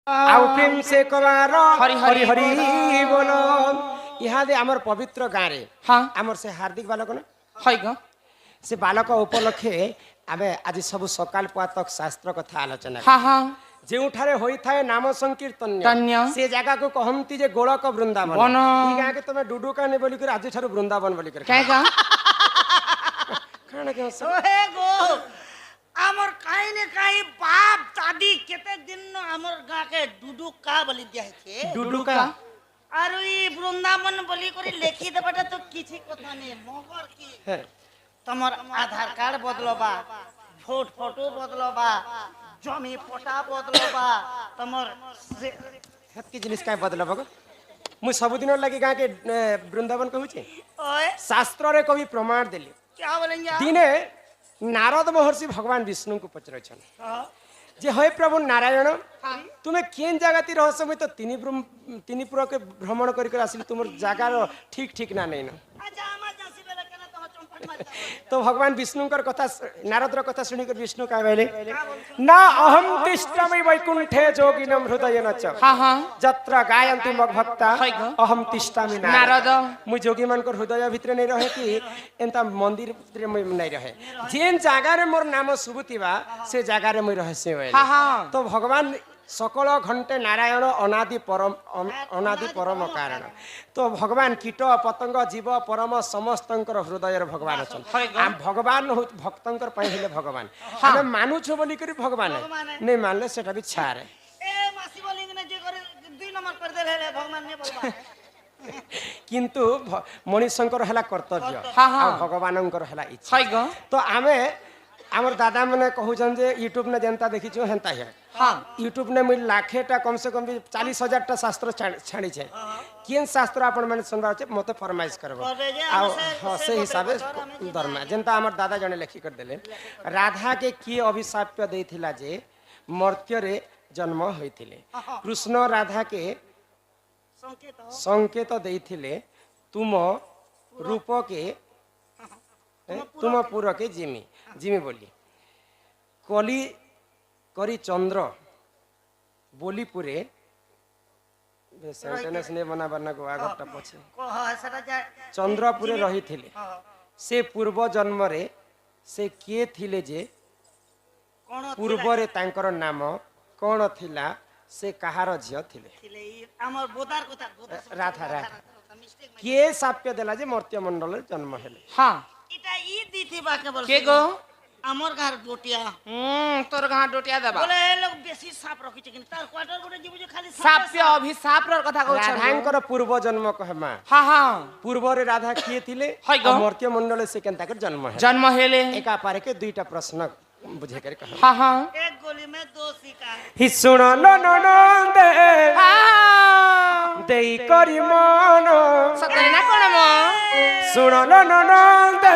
आउ प्रेम से कवार हरि हरि हरि बोलो यहाँ दे आमर पवित्र गाँव रे हाँ आमर से हार्दिक बालक न है ग से बालक उपलक्षे आमे आज सब सकाल पुआतक शास्त्र कथा आलोचना हाँ हाँ जेउठारे होई थाए नाम संकीर्तन तन्य से जगह को कहमती जे गोलक वृंदावन वन ई गाँ के तमे डुडुका ने बोली कर आज ठारू वृंदावन बोली कर क्या गा खाना के हंस ओहे गो हमर काई ने काई बाप दादी केते दिन न हमर गा के डुडुका बोली दिया छे डुडुका আর ওই বৃন্দাবন বলি করে লেখি দেবাটা তো কিছু কথা নেই মগর কি তোমার আধার কার্ড বদলবা ফটো বদলবা জমি পটা বদলবা তোমার हेतकी जिनिस काय बदल बगो मु सबुदिन लागि गाँ के वृंदावन कहू छे ओए शास्त्र रे कवि प्रमाण देली क्या बोलेंगे दिने नारद महर्षि भगवान विष्णु को पचरै छन जे हे प्रभु नारायण तुम्हें केन जगह ती रहस्य में तो तिनी पुर के भ्रमण करी कर आसिल तुमर जगह ठीक ठीक ना नहीं न अच्छा आमा जासी बेला केना तो चंपट मार तो भगवान विष्णु कर कथा नारद र कथा सुनी कर विष्णु का बेले ना अहम तिष्ठामि वैकुंठे जोगिनम हृदयेन च हाँ हाँ जत्र गायन्ति मग भक्ता है ग। अहम तिष्ठामि नारद मु जोगी मन को हृदय भीतर नहीं रहे कि एंता मंदिर भीतर नहीं रहे जेन जगह रे मोर नाम सुबुतिबा से जगह रे मैं रहस्य होय हाँ हाँ तो भगवान सकल घंटे नारायण अनादि परम कारण तो भगवान कीट पतंग जीव परम समस्तंकर हृदय भगवान अच्छा आम भगवान भक्तंकर पहिले भगवान हमें मानु छो बोली करी भगवान नहीं मानले सेटा भी छारे ए मासी बोलिंग ने जे करे 2 नंबर कर देले हेले भगवान ने बोलबा किंतु मनुष्यंकर हला कर्तव्य हाँ हाँ भगवानंकर हला इच्छा है ग तो आमे आमर दादा मने कहूछन जे यूट्यूब ने जनता देखी छो हेंता है हाँ यूट्यूब ने मुझे लाखेटा कम से कम भी 40,000 टा शास्त्र छाड़ी छे केन शास्त्र आपण माने सुनबा छे मते फरमाइश करबो आ से हिसाब से धर्म जनता आमर दादा जने लेखि कर देले राधा के की अभिशाप देथिला जे मर्त्य रे जन्म होइथिले कृष्ण राधा के संकेत देथिले तुम रूप के तुम पुर के जिमी जिमी बोली कली करी चंद्र बोली पुरे सेंटेंस ने बना बना को आगटा पछे चंद्रपुरे रही थिले से पूर्व जन्म रे से के थिले जे पूर्व रे तांकर नाम कोन थिला से कहार झियो थिले हमर बोदार कोता राधा राधा के साप्य देला जे मर्त्य मंडल जन्म हेले हाँ इटा ई दीथि बाके बोल के गो हमर घर डोटिया तोर कहाँ डोटिया देबा बोले ए लोग बेसी साप रखि छै कि तार क्वार्टर गोटे जीव जे खाली साप्य अभिशाप र कथा कहू छ राधांकर पूर्व जन्म कहमा हाँ हाँ पूर्व रे राधा किए थिले है ग। मर्त्य मंडल से केनता कर जन्म है जन्म हेले एका पारे के दुईटा प्रश्न बुझे कर कह हाँ हाँ एक गोली में 2 शिकार हि सुन न दे हाँ देई करी मन सतरे ना कोन मो सुन न दे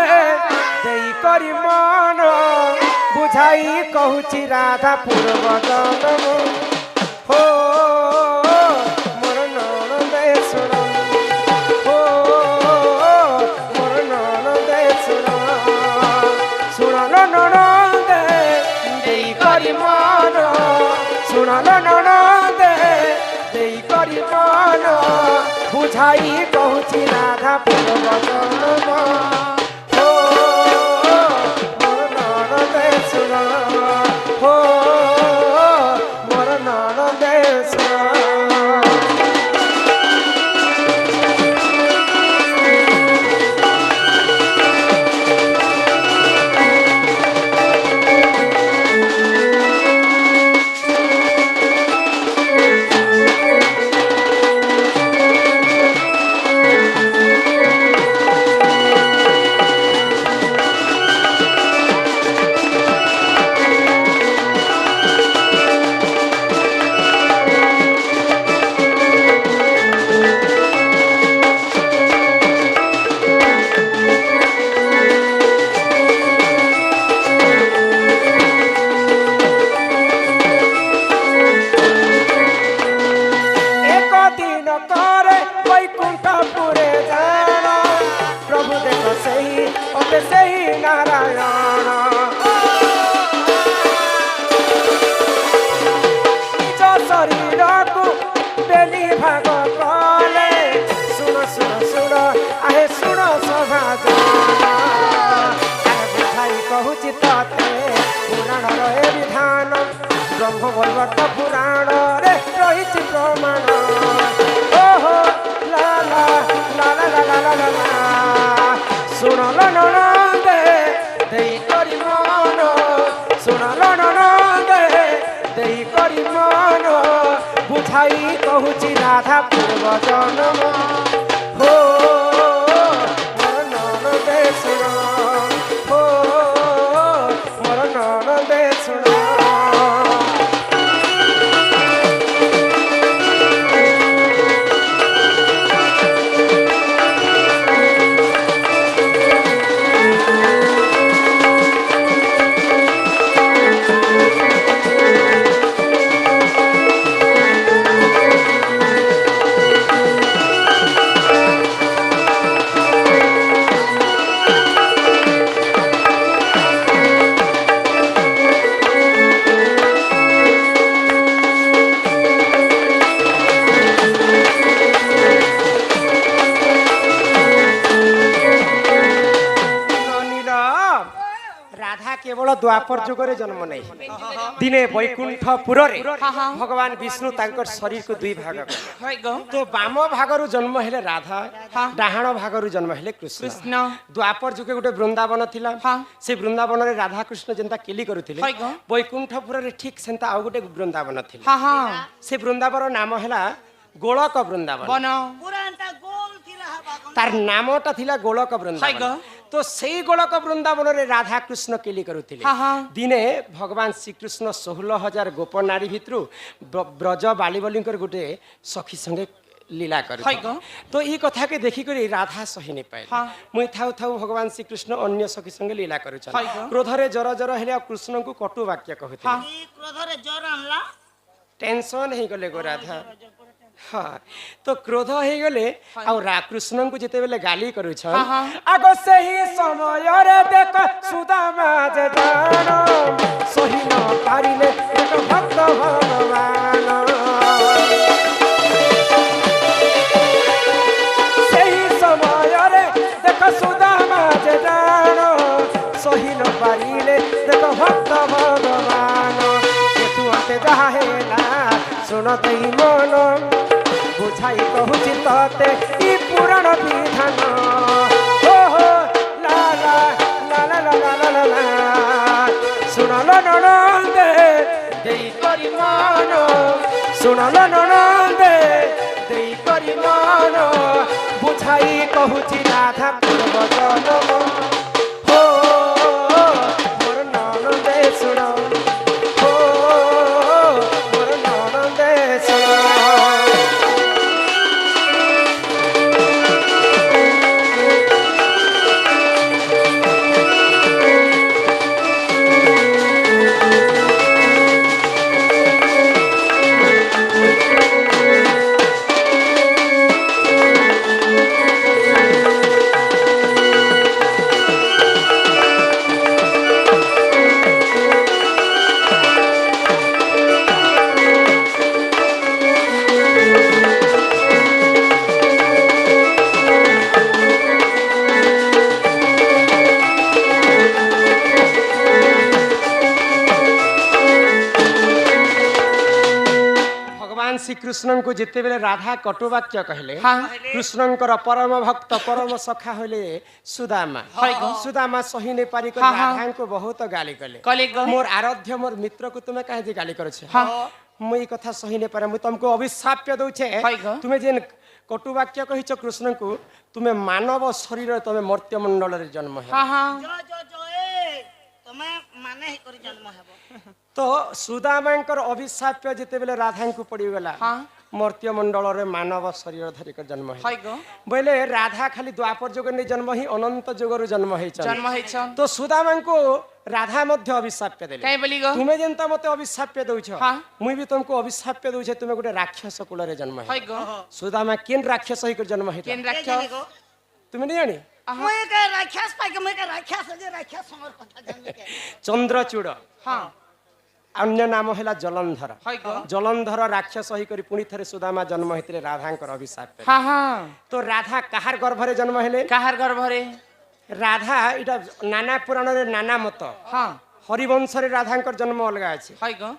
देई करी मन बुझाई कहूची राधा पूर्व जन्म हो मोर ननदे सुन हो मोर ननदे सुन सुन ननदे देई करी मन सुन ननदे देई करी मन बुझाई कहूची राधा पूर्व जन्म हो मोर ननदे सुन हो मोर ननदे सुन ଶରୀରକୁ ବେଲି ଭାଗ କଲେ ଶୁଣ ଶୁଣ ଶୁଣ ଆହେ ଶୁଣ ସଭାଜନ ବୁଝାଇ କହୁଛି ତତେ ପୁରାଣର ଏ ବିଧାନ ବ୍ରହ୍ମ ବୈବର୍ତ ପୁରାଣରେ ରହିଛି ପ୍ରମାଣ ଓହୋ ଲା ଲା ଲା ଲା ଲା ଲା ଲା ଲା ଶୁଣଲ ନଣନ୍ଦେ ଦେଇ କରି ମନ ଶୁଣଲ ନଣନ୍ଦେ ଦେଇ କରି ମନ ବୁଝାଇ କହୁଛି ରାଧା ପୂର୍ବ ଜନ୍ମ ହୋ ମୋର ନଣନ୍ଦେ ଶୁଣ ହୋ ମୋର ନଣନ୍ଦେ ଶୁଣ কেবল দ্বাপর যুগরে জন্ম নেই দিনে বৈকুণ্ঠপুরে ভগবান বিষ্ণু তাঙ্কর শরীরকে দুই ভাগ কলে হয় গো তো বাম ভাগরু জন্ম হেলে রাধা ডাহাণ ভাগরু জন্ম হেলে কৃষ্ণ কৃষ্ণ দ্বাপর যুগে গোটে বৃন্দাবন থিলা হ্যাঁ। সে বৃন্দাবନରେ রাধা কৃষ্ণ যেন্তা কেলি করুଥିଲେ হয় গো বৈকুণ্ঠপুরে ঠিক সেন্তা আউ গোটে বৃন্দাবন থিলা হ্যাঁ হ্যাঁ সে বৃন্দাবন নাম হেলা গোলক বৃন্দাবন বন পুরাণটা গোল ଥିଲା ହେବା তার নামটা থিলা গোলক হয় বৃন্দাবন গো তো সেই গোলক বৃন্দাবনের রাধা কৃষ্ণ কেলি করুଥିଲେ হ্যাঁ হ্যাঁ দিনে ভগবান শ্রীকৃষ্ণ 16,000 গোপ নারী ভিতরু ব্রজ বালিবলীঙ্কর গোটে সখী সঙ্গে লীলা করে হয় গো তো এই কথাকে দেখি করে রাধা সহি নি পাইলে হ্যাঁ। মুই থাউ থাউ ভগবান শ্রীকৃষ্ণ অন্য সখী সঙ্গে লীলা করুছন হয় গো। ক্রোধরে জর জর হেলে আর কৃষ্ণଙ୍କୁ কটু বাক্য কহুଥିଲେ হ্যাঁ। ଇ କ୍ରୋଧରେ ଜର ଆଣିଲା টেনশন হয়ে গলে গো রাধা হ্যাঁ তো ক্রোধ হয়ে গলে আর কৃষ্ণଙ୍କୁ যেতেবেলে গালি করুছন হ্যাঁ, হ্যাঁ। আগ সেই সমୟରେ দেখ সুদামা যে জান সহি ন পারিলে দেখ ভক্ত ভগবান সেই সমୟରେ দেখ সুদামা যে জান সহি ন পারিলে দেখ ভক্ত ভগবান তুয়াতে যাহা হেলা শুন দেই মন বুঝাই কহুছি ততে ই পুরাণ বিধান হো হো লা লা লা লা লা লা লা লা লা শুনল ননন্দে দেই করি মন শুনল ননন্দে দেই করি মন বুঝাই কহুছি রাধা পূর্ব জন্ম হো মোর ননন্দে শুণ হো মোর ননন্দে শুণ भगवान श्रीकृष्ण को जिते बेले राधा कटुवाक्य कहले हाँ। कृष्णंकर परम भक्त परम सखा होले सुदामा सुदामा सही नहीं पारी कर हाँ, हाँ। राधा को बहुत गाली कले कले गो मोर आराध्य मोर मित्र को तुम्हें कहे गाली करे हाँ। मुई कथा सही नहीं पारे मु तुमको अभिशाप्य दउछे हाय गो। तुम्हें जेन कटुवाक्य कहिछ कृष्ण को तुम्हें मानव शरीर तुम्हें मर्त्य मंडल रे जन्म है हाँ हाँ ଏ ତମେ ମାନେ ହିଁ କରି ଜନ୍ମ ହେବ तो सुदामांकर अभिशाप्य जिते बेले राधा को पड़ी गला हाँ। मर्त्य मंडल रे मानव शरीर धरिक जन्म है हाय गो बोले राधा खाली द्वापर जुग ने जन्म ही अनंत जुगर जन्म है जन्म ହେଇଛନ୍ तो सुदामा को राधा मध्य अभिशाप्य देले काई बोली गो तुम्हें जेनता मते अभिशाप्य दउछ हाँ। मुई भी तुमको अभिशाप्य दउछे तुम्हें गोटे राक्षस कुल रे जन्म है हाय गो सुदामा केन राक्षस ही कर जन्म है केन କେ ରାକ୍ଷସ ଜାଣିଗो तुम्हें नहीं जानी ମୁଁ ଏକ ରାକ୍ଷସ ପାଇକେ ମୁଁ ଏକ ରାକ୍ଷସ ଯେ ରାକ୍ଷସ ସମର କଥା ଜାଣିକେ चंद्रचूड़ हाँ अन्य नाम है जलंधर हाय गो जलंधर राक्षस होकर पुणी थे सुदामा जन्म होते राधांकर अभिशाप पे। हाँ हाँ तो राधा कहार गर्भरे जन्म हेले काहार गर्भरे राधा इटा नाना पुराण रे नाना मत हाँ हरिवंश रे राधांकर जन्म अलगा अछि हाय गो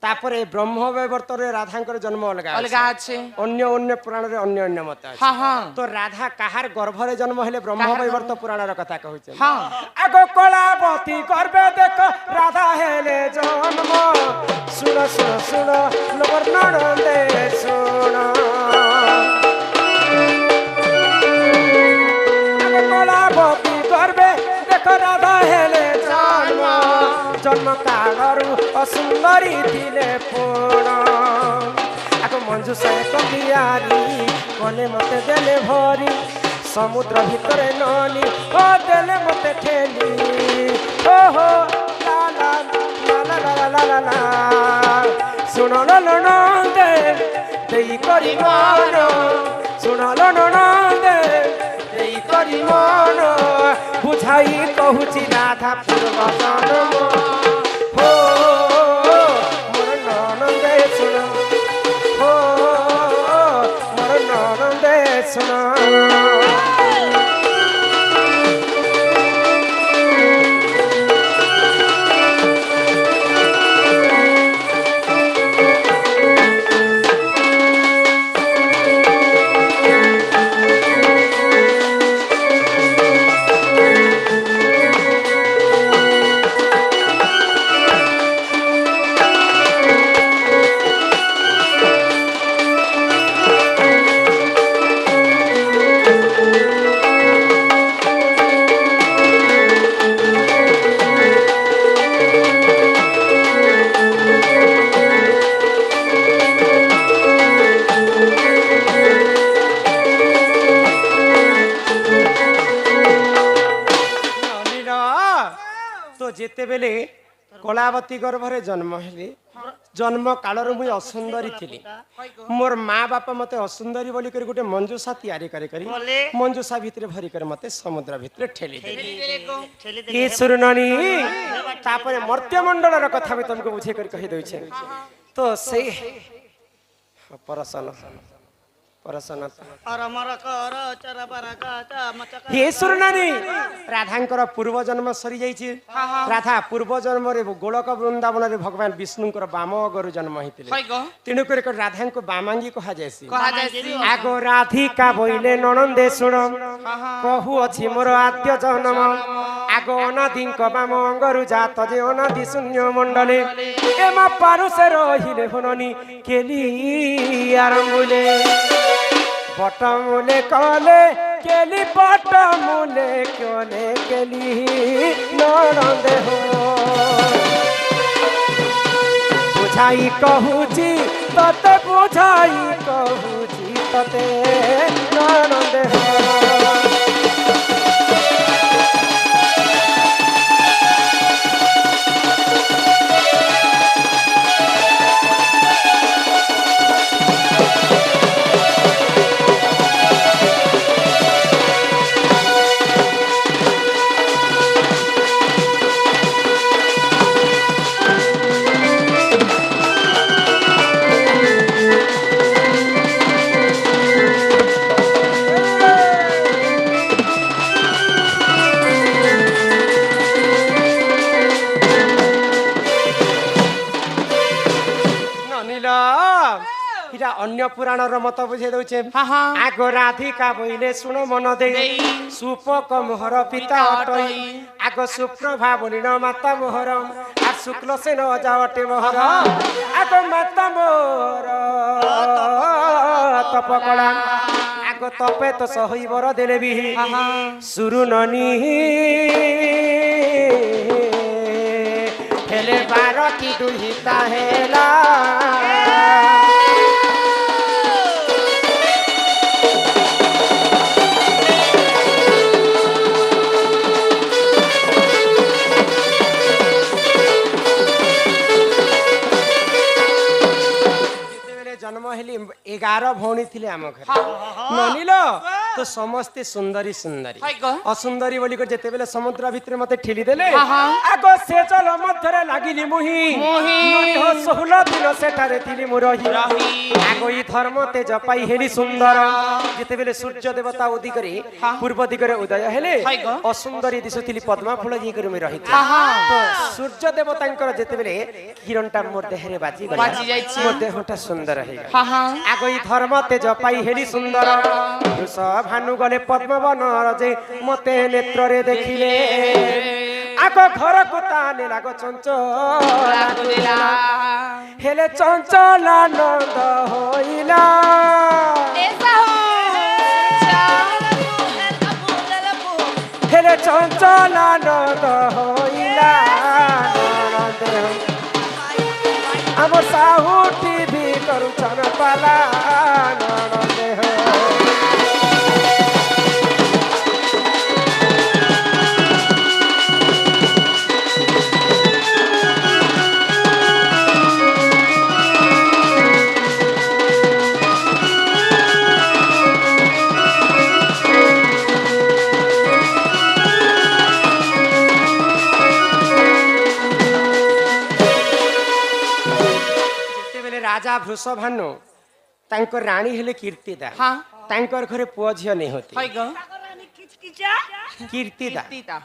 तापरे ब्रह्म वैवर्त रे राधांकर जन्म अलगा अलगा আছে अन्य अन्य पुराण रे अन्य अन्य मत अछि। हाँ हाँ तो राधा कहार गर्भरे जन्म हेले ब्रह्म वैवर्त पुराण रे कथा कहै छै। हाँ आगो कलावती गर्भे देख राधा हेले जन्म सुन सुन सुन लोबर नरंदे सुन आगो कलावती गर्भे देख राधा हेले जन्म जन्म कालरू असुंदरी थिले पूर्ण आगो मंजू से कबियारी कले मते देले भरी समुद्र भितरे ननी ओ देले मते ठेली ओ हो ला ला ला ला ला ला ला ला सुनो लो लो नो दे देई करी मन सुनो लो नो नो दे देई करी मन बुझाई कहूची राधा पूर्व जन्म हो मोर ननदे सुनो हो मोर ननदे सुनो तो जेते बेले कलावती गर्भरे जन्म हेली जन्म कालर मुई असुंदरी थिली मोर माँ बापा मते असुंदरी बोली कर गोटे मंजूषा तैयारी करे करी बोले मंजूषा भितरे भरी कर मते समुद्र भितरे ठेली दे ठेली ये सुरननी तापरे मर्त्य मंडलर कथा भी तुमको बुझे कर कहि दउछे तो से परसन परसन और अमर कर चरबर गाता मचक हे सुरनानी राधांकर पूर्व जन्म सरी जाइछि राधा पूर्व जन्म रे गोलक वृंदावन रे भगवान विष्णुंकर बाम अगरु जन्म हितिले हाय गो तेणु कर राधांको बामांगी कहा जायसी कहा जायसी आगो राधिका बोइले ननंदे सुण कहू अछि मोर आद्य जन्म आगो अनादिंक बाम अंगरु जात जे अनादि शून्य मंडले एमा पारुसे रहिले हुननी केली आरंभुले बटमुले कले केली बटमुले कले केली ननंदे हो बुझाई कहूची तते बुझाई कहूची तते ननंदे हो अन्य पुराण मत बुझे दउछे आगो राधिका बोइले सुन मन दे सुपक मोहर पिता अटई आगो सुप्रभा बोलिन माता मोहर आ शुक्ल से न जावटे मोहर आगो माता मोहर तपकला आगो तपे तो सही बर देले भी सुरु ननी हेले बारती दुहिता हेला जन्म हेली 11 भौणी थिले आम घर ननिलो तो समस्ते सुंदरी सुंदरी हाय गो असुंदरी बोली कर जेते बेले समुद्र भितर मते ठेली देले हाँ। आगो से चल मध्यरे लागिली मुही मुही। ननी हो 16 दिन सेठारे थिली मुरही रही। आगो ई धर्म तेज पाई हेली सुंदर जेते बेले सूर्य देवता उदी करे पूर्व दिगरे उदय हेले हाय गो। असुंदरी दिसुथिली पद्मा फूल जी कर रही हाँ। तो सूर्य देवतांकर जेते बेले किरणटा मोर देहरे बाजी गला बाजी जाइछि। मोर देहटा सुंदर हे हाँ हाँ आगो ई धर्म तेज पाई हेली सुंदर वृष भानु गले पद्मवन जे मते नेत्ररे देखिले आगो घर को ताने लागो चंचल लागुला हेले चंचल आनंद होइला ऐसा हो हेले चंचल आनंद होइला आम साहू टीवी करुछन पाला ननदे हो जेतेबेले राजा वृषभानु तांकर रानी हेले कीर्तिदा हाँ तांकर घरे पुआ झियो नहीं होती हाय गो कीर्तिदा तीता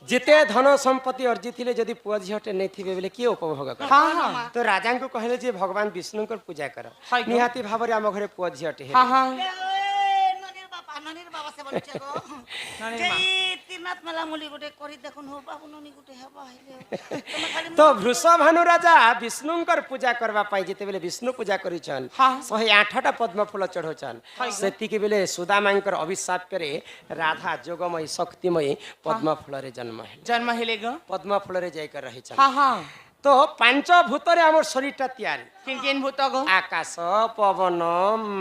जेते धन संपत्ति अर्जित थिले जदि पुआ झियोटे नहीं थिबे बेले के उपभोग कर हाँ हाँ तो राजा को कहले जे भगवान विष्णुकर पूजा कर हाय गो। निहाती भाबरे आम घरे पुआ झियोटे हे हाँ हाँ ननीर बाबा से बोलछे गो जेई तीरनाथ मेला मुली गुटे करी देखुन हो बाबू ननी गुटे हेबा हेले तमे खाली तो वृषभानु राजा विष्णुकर पूजा करवा पाई जेते बेले विष्णु पूजा करिछन हाँ। 108टा पद्म फूल चढ़ोछन सेति के बेले सुदामांकर अभिशाप करे राधा जोगमय शक्तिमय पद्म फूल रे जन्म हेले गो पद्म फूल रे जाइकर रहिछन हाँ हाँ तो पांच भूतरे हमर शरीरटा तैयारी किन किन भूत गो आकाश पवन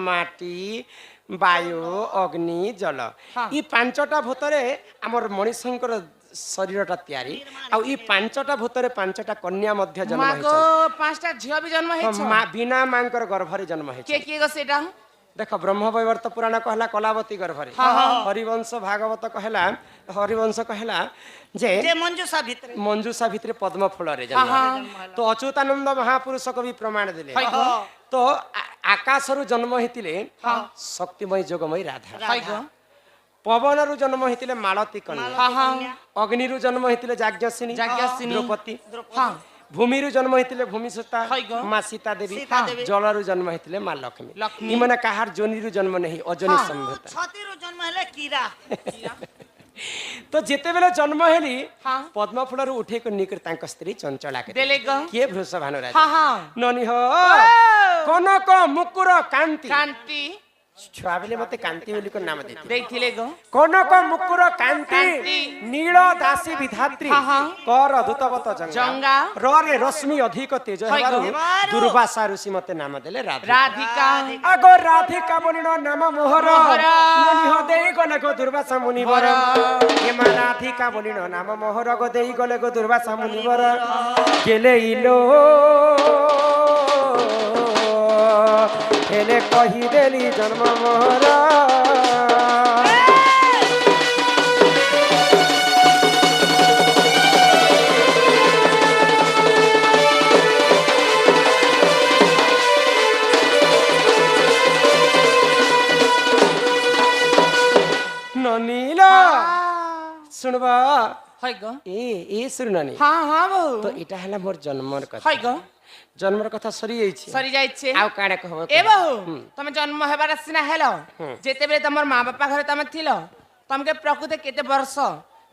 माटी वायु अग्नि जल हाँ। ई पांचटा भूतरे हमर मणिशंकर शरीरटा तैयारी आ ई पांचटा भूतरे पांचटा कन्या मध्य जन्म माँ होइछन गो पांचटा झियो भी जन्म हेछ बिना मांकर गर्भरे जन्म होइछन के के गो सेटा देख ब्रह्म वैवर्त पुराण कहला कलावती गर्भरे हरिवंश भागवत कहला हरिवंश कहला जे जे मंजूषा भितरे मंजूषा भितरे पद्म फूल रे जन्म तो अच्युतानंद महापुरुष कवि प्रमाण दिले हाय गो तो आकाशरु जन्म हेतिले शक्तिमय जोगमय राधा हाय गो पवनरु जन्म हेतिले मालती कन्या हाँ हाँ अग्निरु जन्म हेतिले जाज्ञसिनी जाज्ञसिनी। द्रौपदी हाँ भूमिरु जन्म हेतिले भूमिसुता हाय गो। माँ सीता देवी सीता देवी। जलरु जन्म हेतिले माँ लक्ष्मी लक्ष्मी। इमने काहार जोनिरु जन्म नहीं अजनी संभूता छतिरो जन्म हेले कीरा तो जेते बेले जन्म हेली हाँ। पद्म फूलरु उठे को निकर तांक स्त्री चंचला के देले गो के वृषभानु राजा हाँ हाँ ननी हो कनक मुकुर कांति कांति छुआ बेले मते कांति बोली को नाम देती देखथिले गो कनक मुकुर कांति कांति। नील दासी विधात्री हाँ, हाँ। कर दूतवत जंगा जंगा। रे रश्मि अधिक तेज हाय हेबारु गो। दुर्वासा ऋषि मते नाम देले राधा राधिका आगो राधिका बोलिन नाम मोहर मोहर। ननी हो देई गले गो दुर्वासा मुनिवर हेमा राधिका बोलिन नाम मोहर गो देई गले गो दुर्वासा मुनिवर गेले इलो हेले कही देली जन्म मोहर ननीला सुनबा हाय गो ए सुन नानी हाँ हाँ बहु तो इटा हला मोर जन्मर कथा हाय गो जन्मर कथा सरी जाइछि सरी जाइछे आउ काणे कहबो ए बहु तमे जन्म हेबार सिना हेलो जेते बेले तमर माँ बापा घरे तमे थिलो तमके प्रकृति केते वर्ष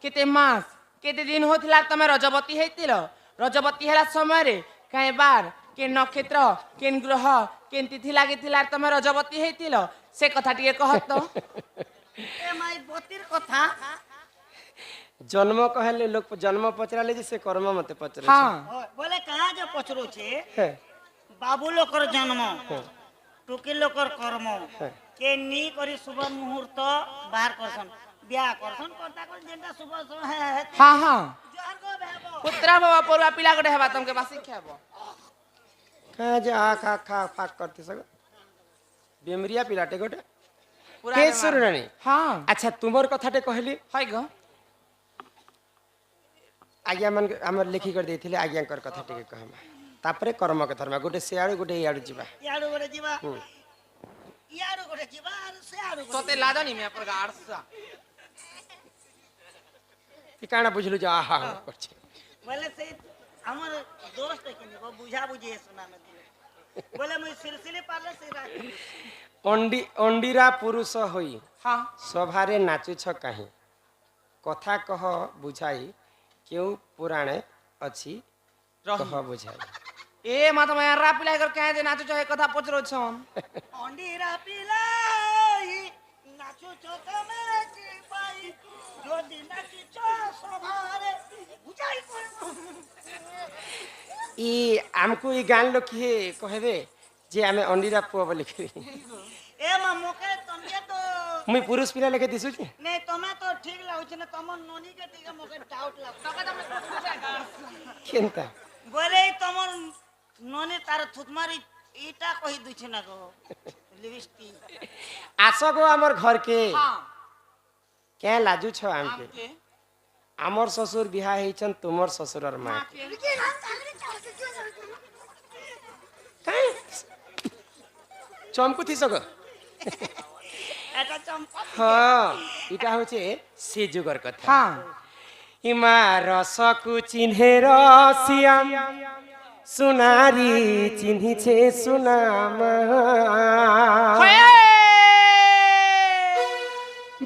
केते मास केते दिन होथिला तमे रजवती हेतिलो रजवती हेला समय रे काहे बार के नक्षत्र केन ग्रह केन तिथि लागिथिला तमे रजवती हेतिलो से कथा टिके कहत तो ए माई बतिर कथा जन्म कहले लोग जन्म पचराले जे से कर्म मते पचरे हाँ बोले कहाँ जो पचरो छे है बाबू लोकर जन्म टुकी लोकर कर्म के नी करी शुभ मुहूर्त बाहर करसन ब्याह करसन करता कर जेंटा शुभ शुभ है हाँ हाँ जोहर को भेबो पुत्रा बाबा परुआ पिला गोटे हेबा तमके बासी खेबो कहाँ जे आ खा खा फाक करते सग बेमरिया पिलाटे गोटे ପୁରା କେଶର ରାଣୀ ହଁ ଆଚ୍ଛା ତୁମର କଥାଟେ କହିଲି ହଇ ଗ ଆଜ୍ଞା ମାନେ ଆମର ଲେଖି କରି ଦେଇଥିଲେ ଆଜ୍ଞାଙ୍କର କଥା ଟିକେ କହିମା ତାପରେ କର୍ମ କଥା ଧର୍ମା ଗୋଟେ ସିଆଡୁ ଗୋଟେ ଇଆଡୁ ଯିବା ଇଆଡୁ ଗୋଟେ ଯିବା ଇଆଡୁ ଗୋଟେ ଯିବା ଆଉ ସେ ଆଡୁ ତତେ ଲାଜ ନି ମେ पर गार्ड्स ଇ କାଣା ବୁଝିଲୁ ଯେ ଆହା କରଛି ବୋଲେ ସେ ଆମର ଦୋସ୍ତ କିନି ବୁଝା ବୁଝି ଶୁନା ନଥିଲେ ବୋଲେ ମୁଇ ସିଲସିଲି ପାରଲେ ସେ ଅଣ୍ଡିରା ପୁରୁଷ ହୋଇ ହଁ ସଭାରେ ନାଚୁଛ କାହିଁ କଥା କହ ବୁଝାଇ କେଉଁ ପୁରାଣେ ଅଛି କହ ବୁଝାଇ ଏ ମା ତମେ ରା ପିଲା कर काहे जे नाचो ए କଥା ପଚरो छन ଅଣ୍ଡିରା ପିলাই ନାଚୁ ଚକମେ କି ପାଇ ଯଦି ନାଚିଛ ସଭାରେ ବୁଝାଇ ଇ ଆମକୁ ଇ ଗାଁ ଲୋକ କିଏ କହିବେ ଯେ ଆମେ ଅଣ୍ଡିରା ପୁଅ ବୋଲି ଏ ମା মোকে তমকে তো ମୁଇଁ ପୁରୁଷ ପିଲା ଲେଖେ ଦିଶୁଛି नहीं तमे तो ठीक लाଗୁଛି না तमन नोनी के ठीक मोके डाउट लागु तका तमे କେନ୍ତା बोले तमन नोनी तार थुतमारी इटा कहि दुछ ना गो लिपस्टिक ଆସ ଗो ଆମର ଘର କେ हां କେ ଲାଜୁ ଛ ଆମକେ हमके ଆମର ଶ୍ୱଶୁର ବିହା ହେଇଛନ୍ ତୁମର ଶ୍ୱଶୁରର ମା କାଇଁ ଚମକୁ ଥିସ ଗো এটা চম্পা ହଁ ଏଇଟା ହଉଛି ସେ ଯୁଗର କଥା हां ইমা রসকু চিহ্নে রসিয়াম সুনারি চিহ্নিছে সুনাম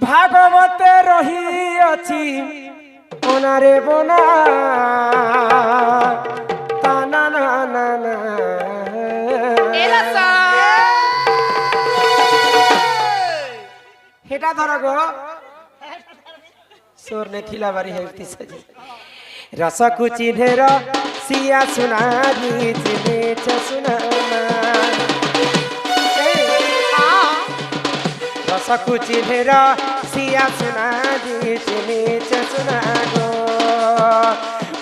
ভাগবতে রহিଅছি ওনারে বোনা তানা না না না এলাসা হেটা ধর গো सोर ने खिला बारी है सजी रसकु चिन्हेर सिया सुनारी चिने छ सुनामा रसकु चिन्हेर सिया सुनारी चिने छ सुनागो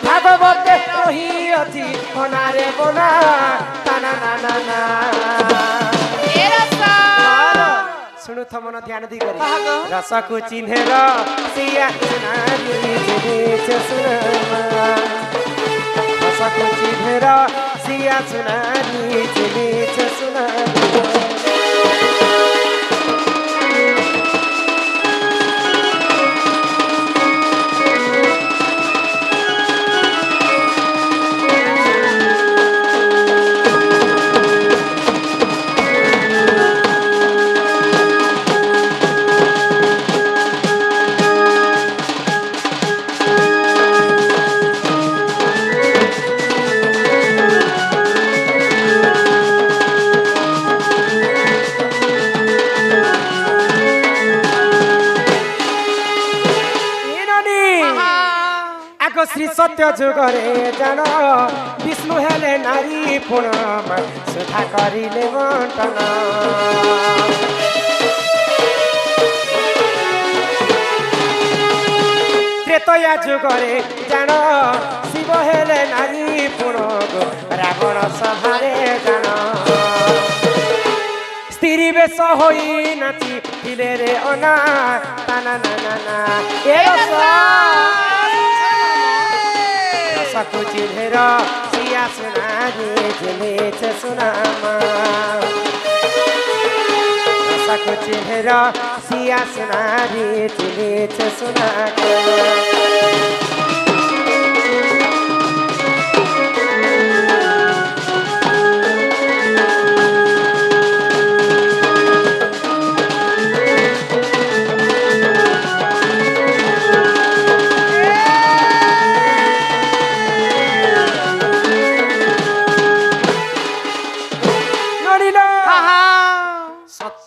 भागवते रही अति होनारे बोना ताना ना ना ना एलासा सुनु थमन ध्यान दी करी रसकु चिन्हेर सिया सुनारी चिने छ सुनामा रसकु चिन्हेर सिया सुनारी चिने छ सुनामा श्री सत्य जुगरे जान विष्णु हेले नारी पूर्णमा सुधा करिले बंटन त्रेतया जुगरे जान शिव हेले नारी पूर्ण रावण सभारे जान स्त्री बेश होई नाची थिले रे अना ताना ना ना ना ए रसकु चिन्हेर सिया सुनारी चिने छ सुनामा रसकु चिन्हेर सिया सुनारी चिने छ सुनाको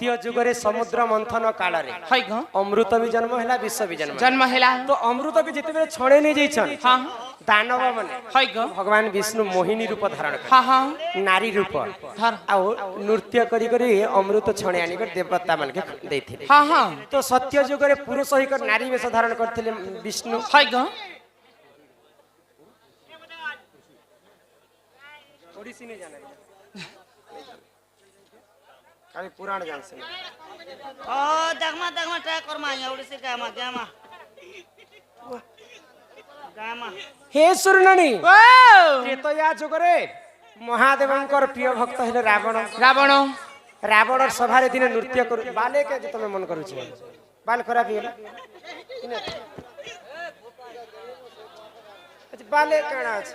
सत्य जुगरे समुद्र मंथन काल रे हई ग अमृत भी जन्म हैला विश्व भी जन्म हैला तो अमृत भी जिते बेले छणे नहीं जाइछन हां दानव माने हई ग भगवान विष्णु मोहिनी रूप धारण कर हां हां नारी रूप धर आ नृत्य करी करी अमृत छणे आनी कर देवता मान के देथिले हां हां तो सत्य जुगरे पुरुष ही कर नारी वेश धारण करथिले विष्णु हई ग ओडिसी नहीं जाने खाली पुराण जानसे ओ देखमा ट्राई करमा एवढीसी गामा गामा गामा हे सुरनणी ओ त्रेतया जुगरे महादेवंकर प्रिय भक्त हेले रावण रावण रावण सभारे दिने नृत्य करू बाले के जे तमे मन करू छी बाल खराब हिला अच्छा बाले काणा अछि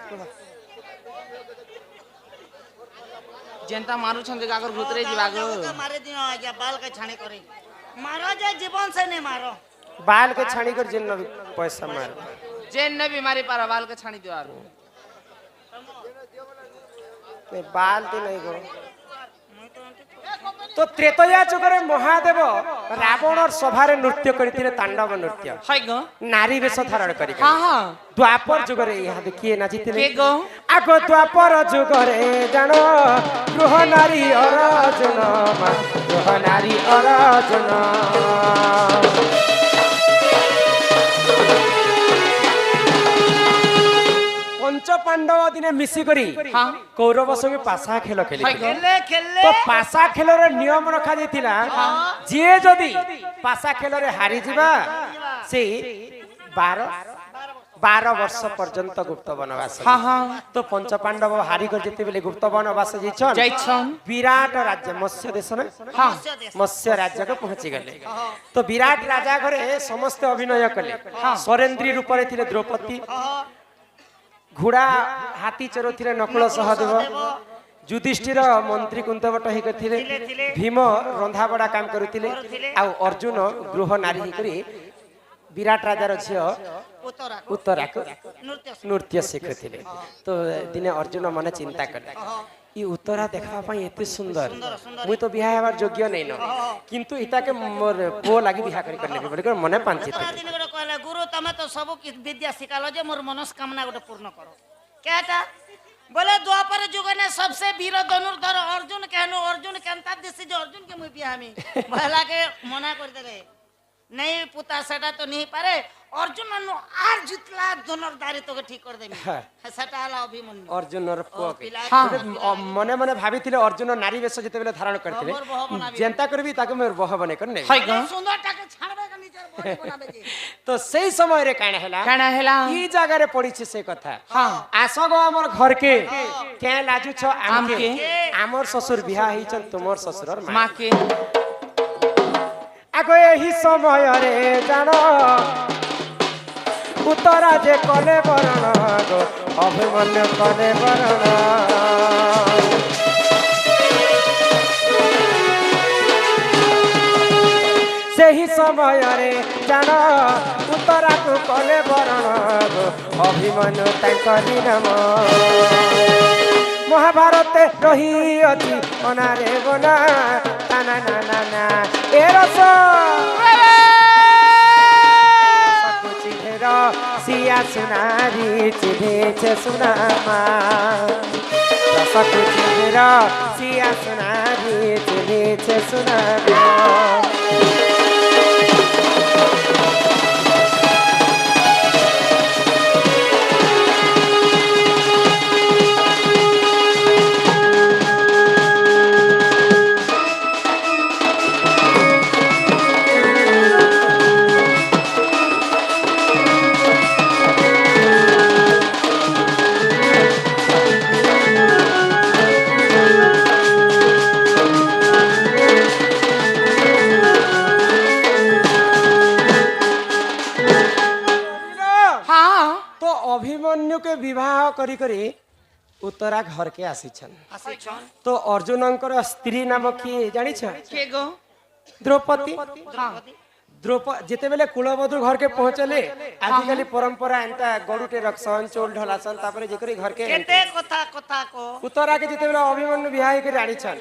जेंता मारू छंदे गागर भूतरे जीवा गो मारे दियो आज्ञा बाल के छाने करे मारो जे जीवन से नहीं मारो बाल के छाणी कर जिन पैसा मार जेन ने बीमारी पर बाल के छानी दियो आरो नहीं बाल तो नहीं गो तो त्रेतया जुगरे महादेव रावण और सभारे नृत्य करथिले तांडव नृत्य हाय गो नारी वेश धारण करी हां हां द्वापर जुगरे यहाँ देखिए नाचिथिले के गो आगो द्वापर जुगरे जानो गृह नारी अर्जुन गृह नारी अर्जुन पंच पांडव दिने मिसी करी हाँ कौरव संगे पासा खेल खेली हाय गो खेले खेले तो पासा खेल रे नियम रखा जाइतिला जे जदी पासा खेल रे हारी जिबा से 12 वर्ष पर्यंत गुप्त वनवास हां हां तो पंच पांडव हारी कर जेते बेले गुप्त वनवास जाइछन विराट राज्य मत्स्य देश में हां मत्स्य राज्य को पहुंची गले तो विराट राजा घरे समस्त अभिनय कले सरेंद्री रूप रे थिले द्रौपदी घोड़ा हाथी चरोथिले नकुल सहदेव युधिष्ठिर मंत्री कुंतवट ही करथिले भीम रंधा बड़ा काम करुथिले आ अर्जुन गृह नारी करी विराट राजार झियो उत्तरा को नृत्य शिखुथिले तो दिने अर्जुन मन चिंता करले ई उत्तरा देखा पाई एते सुंदर मुई तो बियाह हेबार योग्य नै न किंतु इता के मोर पो लागि बियाह करी करले बोले कर मने पांचित दिन गोटे कहले गुरु तमे तो सब कि विद्या सिखालो जे मोर मनस्कामना गोटे पूर्ण करो केटा बोले द्वापर युग ने सबसे वीर धनुर्धर अर्जुन कहनो अर्जुन केनता दिस जे अर्जुन के मुई बियाह में भला के मना कर देले नहीं पुता सेटा तो नहीं पारे अर्जुन नु आर जितला धनुर्धारी तो ठीक कर देमी सेटा हला अभिमन्यु अर्जुन र पो हां मने मने भाबिथिले अर्जुन नारी वेश जेते बेले धारण करथिले जेंता करबी ताके मोर बह बने करने हाय गो सुंदर टाके छाड़बे के नीचे बॉडी बनाबे जे तो सही समय रे काना हेला ई जगह रे पड़ी से कथा हां आसो गो हमर घर के के लाजू छ आमके हमर ससुर बियाह ही छन तुमर ससुरर मां के आगो एही समय रे जानो उत्तरा जे कले बरण गो अभिमन्यु कले बरण सेही समय रे जानो उत्तरा को कले बरण गो अभिमन्यु तांकरी नाम महाभारत रही अति अनारे गोना ताना ना ना ना ए रस चिढ़ेर सिया सुनारी चिढ़े सुनामा रसकु चिढ़ेर सिया सुनारी चिढ़े सुनामा अभिमन्यु के विवाह करी करी उत्तरा घर के आसीछन तो अर्जुनंकर स्त्री नाम किए जानी छ के गो द्रौपदी हां द्रौपदी जेते बेले कुलवधु घर के पहुंचले आजिकली परंपरा एंता गरुटे रक्षण चोल ढलासन तापरे जेकरी घर के केते कथा को उत्तरा के जेते बेले अभिमन्यु बियाह के रानी छन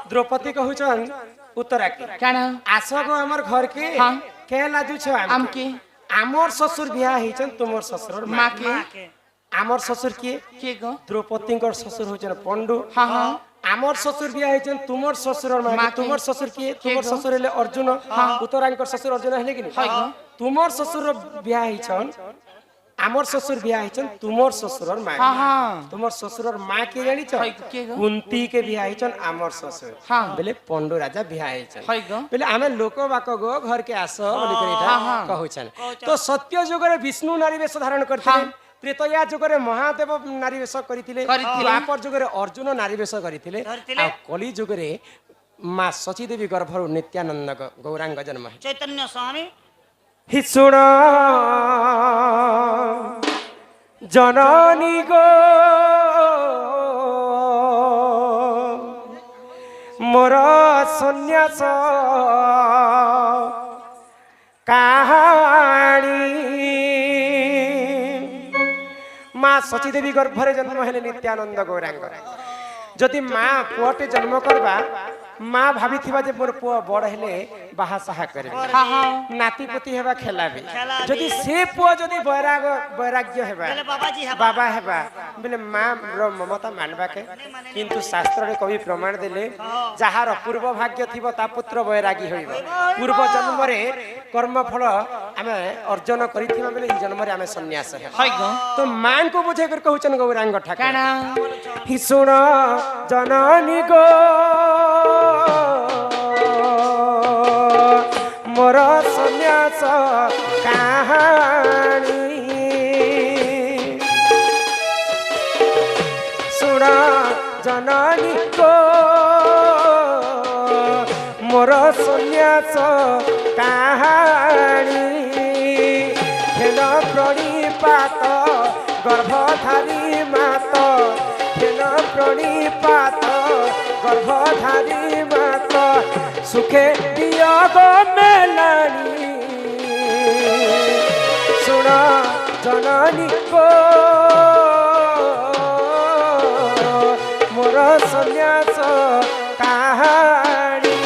द्रौपदी कहउछन उत्तरा के काना आसो गो हमर घर के के लाजू छ आम के आमर ससुर बियाह हिचन तुमर ससुर मां के आमर ससुर के गो द्रौपदींकर ससुर होचन पंडु हां हां आमर ससुर बियाह हिचन तुमर ससुर मां तुमर ससुर के तुमर ससुर हेले अर्जुन उत्तरांकर ससुर अर्जुन हेले कि तुमर ससुर बियाह हिचन আমার শ্বশুর বিয়া হয়েছেন তোমার শ্বশুরর মা हाँ हाँ তোমার শ্বশুরর মা কে জানিছ হয় কে গো? কুন্তি কে বিয়া হয়েছেন আমার শ্বশুর হ্যাঁ। বলে পন্ডু রাজা বিয়া হয়েছেন হয় গো? বলে আমি লোক বাক গো ঘর কে আস বলি করে এটা হ্যাঁ, হ্যাঁ। কহুছেন তো সত্য যুগরে বিষ্ণু নারী বেশ ধারণ করতে হ্যাঁ। ত্রেতয়া যুগরে মহাদেব নারী বেশ করিଥିଲେ କରିଥିଲେ। দ্বাপর যুগরে অর্জুন নারী বেশ করিଥିଲେ କରିଥିଲେ। আর কলি যুগরে মা শচী দেবী গর্ভর নিত্যানন্দ গৌরাঙ্গ জন্ম হয়েছে চৈতন্য স্বামী হি শুণ জননী গো মোর সন্ন্যাস কাহাণী মা শচী দেবী গর্ভরে জন্ম হলে নিত্যানন্দ গৌরাঙ্গ যদি মা পুଅଟେ জন্ম করবা মা ভাবিথিবা যে মোর পুଅ বড় হেলে বাহা সাহা করবে हाँ हाँ নাতিপতি হেবা খেলাবে খেলাবে। যদি সে পুଅ যদি বৈরাগ্য হেবা বলে বাবাজি হেবা। বাবা হেবা বলে মা র মমতা মানবাকে কিন্তু শাস্ত্ରରେ কবি প্রমাণ দেলে যাହାର পূর্ব ভাগ্য থিব তা পুত্র বৈরাগী হইব পূর্ব জন্মরে কর্মফল ଆମେ ଅର୍ଜନ କରିଥିବା ବେଲେ ଏଇ ଜନ୍ମରେ ଆମେ ସନ୍ନ୍ୟାସ ହେବା হয় গো? ତ ମାଙ୍କୁ ବୁଝେଇ କରି କହୁଛନ୍ ଗୌରାଙ୍ଗ ଠାକୁର କାଣା? হি শুণ জননী গো মোর সন্ন্যাস কাহাণী শুণ জননী গো মোর সন্ন্যাস কাহাণী খেল প্রণিপাত গর্ভধারী মাত খেল প্রণিপাত গর্ভধারী মাত সুখে বিয়োগ মেলানি শুণ জননী গো মোর সন্ন্যাস কাহাণী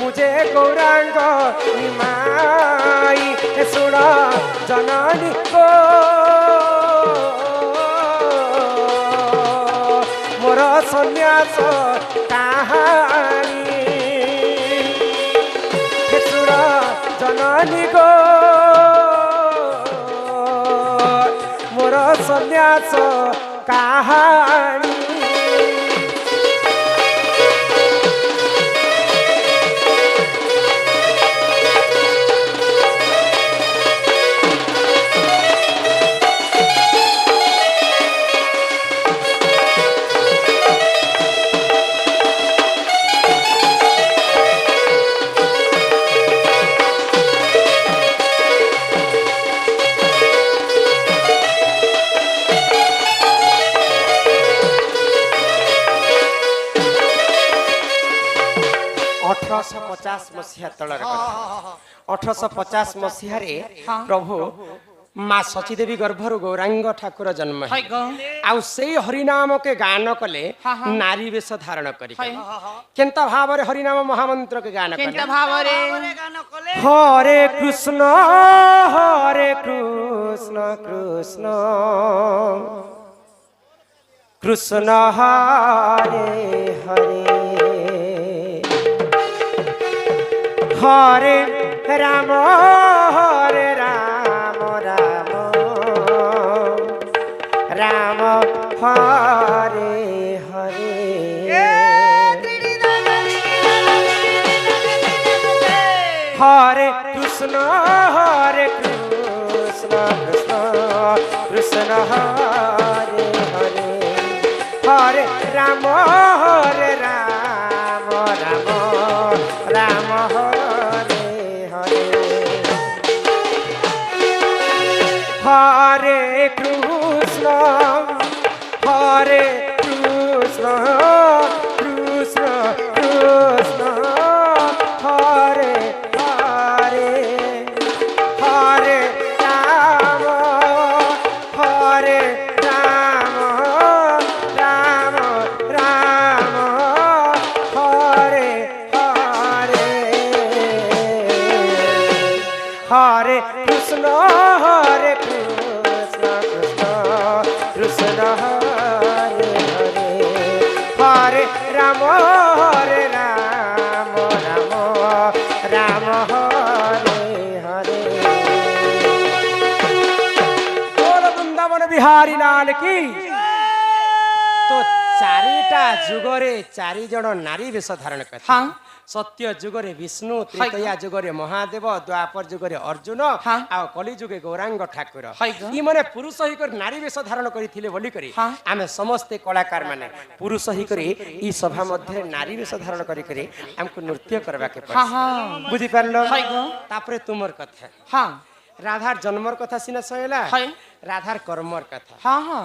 मुझे गौरांग निमाई सुन जननी को मोर सन्यास कहानी सुन जननी को मोर सन्यास कहानी 1850 मसीहा तलर 1850 मसीहारे प्रभु माँ शचीदेवी गर्भर गौरांग ठाकुर जन्म हाय गो आउ सेई हरिनाम के गान कले नारी वेश धारण करी केनता भाव रे हरिनाम महामंत्र के गान केनता कले भाव रे हरे कृष्ण कृष्ण कृष्ण हरे हरे हरे राम राम हरे हरे হরে কৃষ্ণ কৃষ্ণ কৃষ্ণ হরে হরে হরে রাম রাম রাম হরে হরে হরে কৃষ্ণ কৃষ্ণ কৃষ্ণ হরে হরে হরে রাম রাম রাম হরে হরে হরে কৃষ্ণ কৃষ্ণ কৃষ্ণ হরে হরে হরে রাম রাম রাম হরে হরে बोल वृंदावन बिहारी लाल की तो चारिटा जुगरे चारि जण नारी वेश धारण करते हाँ। सत्य जुगरे विष्णु त्रेतया जुगरे महादेव द्वापर जुगरे अर्जुन हाँ। आ कली जुगे गौरांग ठाकुर हाय ग। ई माने पुरुष ही कर नारी वेश धारण करथिले बोली करी हाँ। आमे समस्त कलाकार माने पुरुष ही करी ई सभा मध्ये नारी वेश धारण करी करी हमको नृत्य करबा के हाँ, पड़े हाँ। बुझी पारलो हाय ग। तापरे तुमर कथा हाँ राधार जन्मर कथा सिना सहेला हाय। राधार कर्मर कथा हाँ हाँ